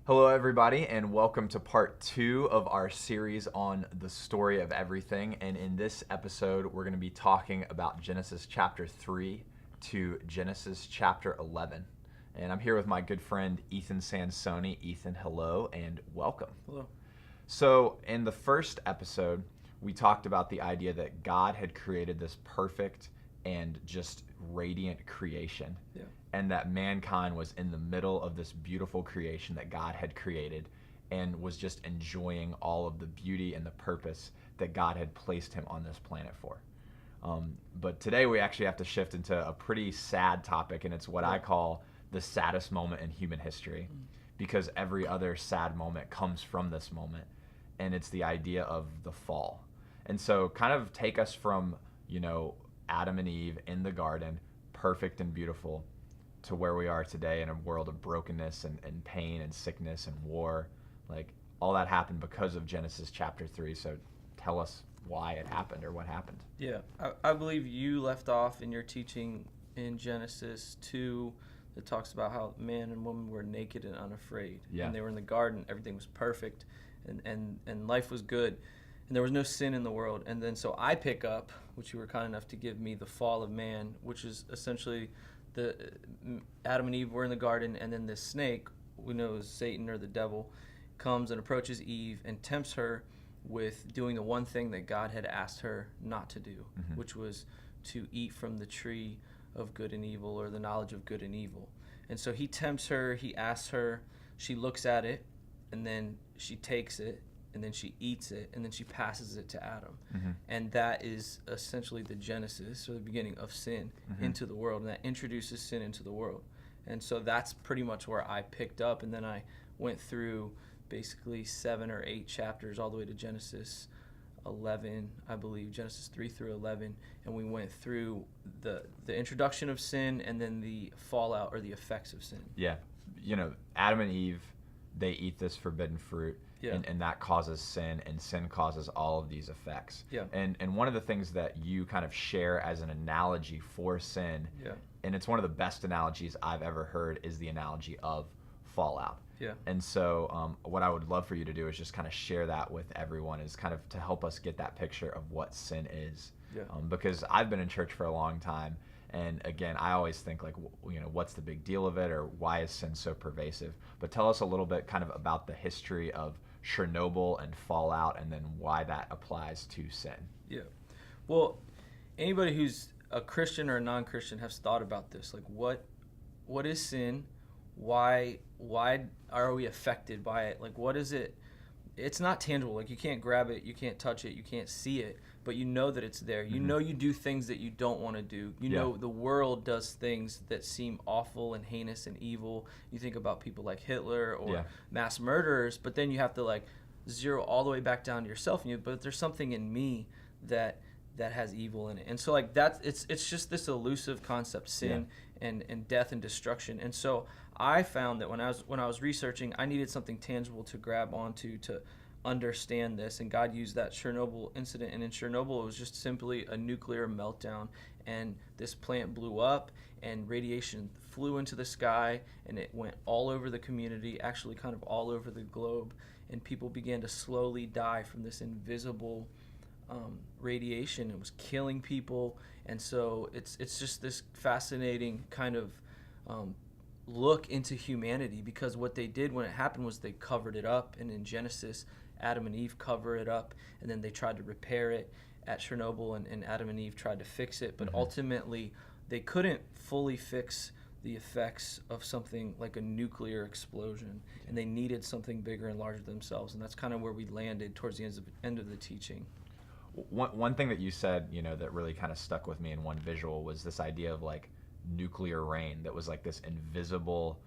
Hello, everybody, and welcome to part 2 of our series on the story of everything. And in this episode, we're going to be talking about Genesis chapter 3 to Genesis chapter 11. And I'm here with my good friend Ethan Sansoni. Ethan, hello and welcome. Hello. So, in the first episode, we talked about the idea that God had created this perfect and just radiant creation. Yeah. And that mankind was in the middle of this beautiful creation that God had created and was just enjoying all of the beauty and the purpose that God had placed him on this planet for. But today we actually have to shift into a pretty sad topic, and it's what I call the saddest moment in human history, because every other sad moment comes from this moment, and it's the idea of the fall. And so kind of take us from, Adam and Eve in the garden, perfect and beautiful, to where we are today in a world of brokenness and pain and sickness and war. Like, all that happened because of Genesis chapter 3. So tell us why it happened or what happened. Yeah. I believe you left off in your teaching in Genesis 2 that talks about how man and woman were naked and unafraid. Yeah. And they were in the garden. Everything was perfect and life was good. And there was no sin in the world. And then so I pick up, which you were kind enough to give me, the fall of man, which is essentially the Adam and Eve were in the garden, and then this snake, we know is Satan or the devil, comes and approaches Eve and tempts her with doing the one thing that God had asked her not to do, which was to eat from the tree of good and evil, or the knowledge of good and evil. And so he tempts her, he asks her, she looks at it, and then she takes it, and then she eats it, and then she passes it to Adam. And that is essentially the genesis, or the beginning of sin into the world, and that introduces sin into the world. And so that's pretty much where I picked up, and then I went through basically 7 or 8 chapters all the way to Genesis 11, I believe, Genesis 3 through 11, and we went through the introduction of sin and then the fallout or the effects of sin. Yeah. Adam and Eve, they eat this forbidden fruit. Yeah. And that causes sin, and sin causes all of these effects. Yeah. And one of the things that you kind of share as an analogy for sin, and it's one of the best analogies I've ever heard, is the analogy of fallout. Yeah. And so what I would love for you to do is just kind of share that with everyone, is kind of to help us get that picture of what sin is. Yeah. Because I've been in church for a long time, and again, I always think like, what's the big deal of it, or why is sin so pervasive? But tell us a little bit kind of about the history of Chernobyl and fallout, and then why that applies to sin. Yeah. Well, anybody who's a Christian or a non-Christian has thought about this. Like, what is sin? Why are we affected by it? Like, what is it? It's not tangible. Like, you can't grab it, you can't touch it, you can't see it, but you know that it's there. You know you do things that you don't want to do. You know the world does things that seem awful and heinous and evil. You think about people like Hitler or mass murderers, but then you have to like zero all the way back down to yourself. But there's something in me that has evil in it. And so like it's just this elusive concept, sin and death and destruction. And so I found that when I was researching, I needed something tangible to grab onto to understand this, and God used that Chernobyl incident. And in Chernobyl, it was just simply a nuclear meltdown, and this plant blew up, and radiation flew into the sky, and it went all over the community, actually kind of all over the globe, and people began to slowly die from this invisible radiation. It was killing people. And so it's just this fascinating kind of look into humanity, because what they did when it happened was they covered it up. And in Genesis, Adam and Eve cover it up, and then they tried to repair it at Chernobyl, and Adam and Eve tried to fix it, but ultimately they couldn't fully fix the effects of something like a nuclear explosion, and they needed something bigger and larger themselves. And that's kind of where we landed towards the end of the teaching. One thing that you said, that really kind of stuck with me in one visual was this idea of like nuclear rain, that was like this invisible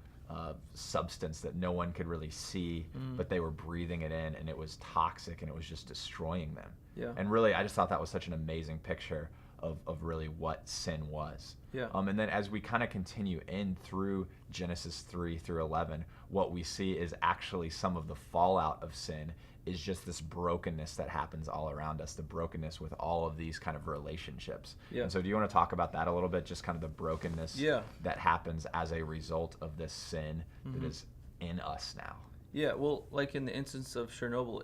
substance that no one could really see, but they were breathing it in, and it was toxic, and it was just destroying them. Yeah. And really, I just thought that was such an amazing picture of really what sin was. Yeah. And then as we kind of continue in through Genesis 3 through 11, what we see is actually some of the fallout of sin is just this brokenness that happens all around us, the brokenness with all of these kind of relationships. Yeah. And so do you want to talk about that a little bit, just kind of the brokenness Yeah. that happens as a result of this sin that is in us now? Yeah, well, like in the instance of Chernobyl,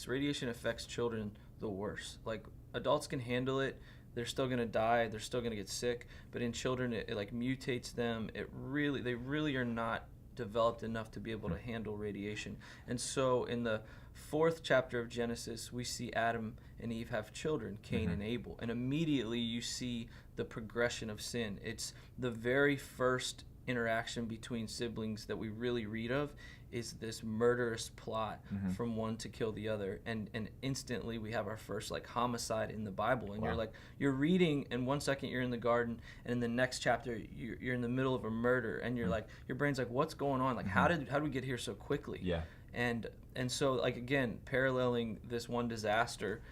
radiation affects children the worst. Like adults can handle it, they're still going to die, they're still going to get sick, but in children it like mutates them. They really are not developed enough to be able to handle radiation. And so in the 4th chapter of Genesis, we see Adam and Eve have children, Cain and Abel, and immediately you see the progression of sin. It's the very first interaction between siblings that we really read of is this murderous plot from one to kill the other, and instantly we have our first like homicide in the Bible. And you're reading, and 1 second you're in the garden, and in the next chapter you're in the middle of a murder, and you're like, your brain's like, what's going on? Like how did we get here so quickly? Yeah. And so like again, paralleling this one disaster,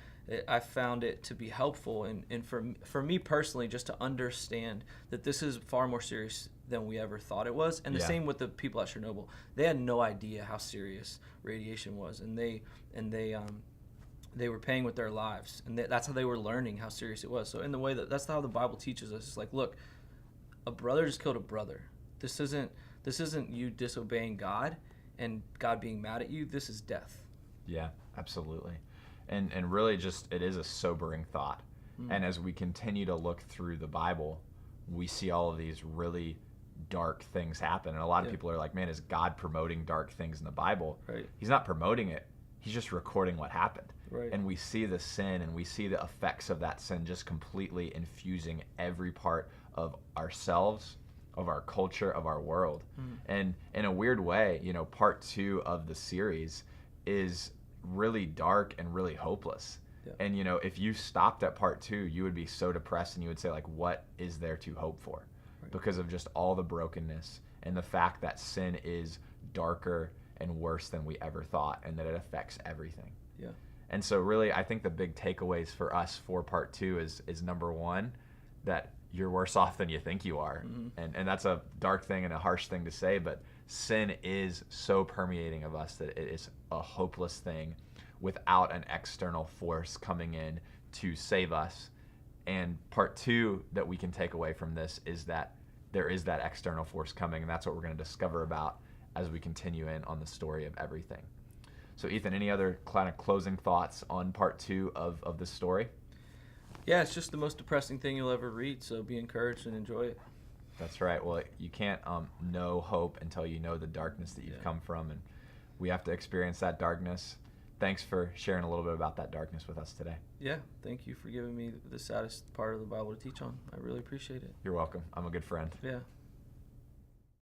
I found it to be helpful, and for me personally, just to understand that this is far more serious than we ever thought it was. And the same with the people at Chernobyl. They had no idea how serious radiation was, and they were paying with their lives, and that's how they were learning how serious it was. So in the way that's how the Bible teaches us. It's like, look, a brother just killed a brother. This isn't you disobeying God and God being mad at you. This is death. Yeah, absolutely. And really just, it is a sobering thought. And as we continue to look through the Bible, we see all of these really dark things happen. And a lot of people are like, man, is God promoting dark things in the Bible? Right. He's not promoting it. He's just recording what happened. Right. And we see the sin, and we see the effects of that sin just completely infusing every part of ourselves, of our culture, of our world. And in a weird way, part 2 of the series is really dark and really hopeless. Yeah. And if you stopped at part 2, you would be so depressed, and you would say, like, what is there to hope for? Right. Because of just all the brokenness and the fact that sin is darker and worse than we ever thought, and that it affects everything. Yeah. And so really, I think the big takeaways for us for part 2 is number 1, that you're worse off than you think you are. And that's a dark thing and a harsh thing to say, but sin is so permeating of us that it is a hopeless thing without an external force coming in to save us. And part 2 that we can take away from this is that there is that external force coming, and that's what we're going to discover about as we continue in on the story of everything. So Ethan, any other kind of closing thoughts on part 2 of this story? Yeah, it's just the most depressing thing you'll ever read, so be encouraged and enjoy it. That's right. Well, you can't know hope until you know the darkness that you've come from, and we have to experience that darkness. Thanks for sharing a little bit about that darkness with us today. Yeah, thank you for giving me the saddest part of the Bible to teach on. I really appreciate it. You're welcome. I'm a good friend. Yeah.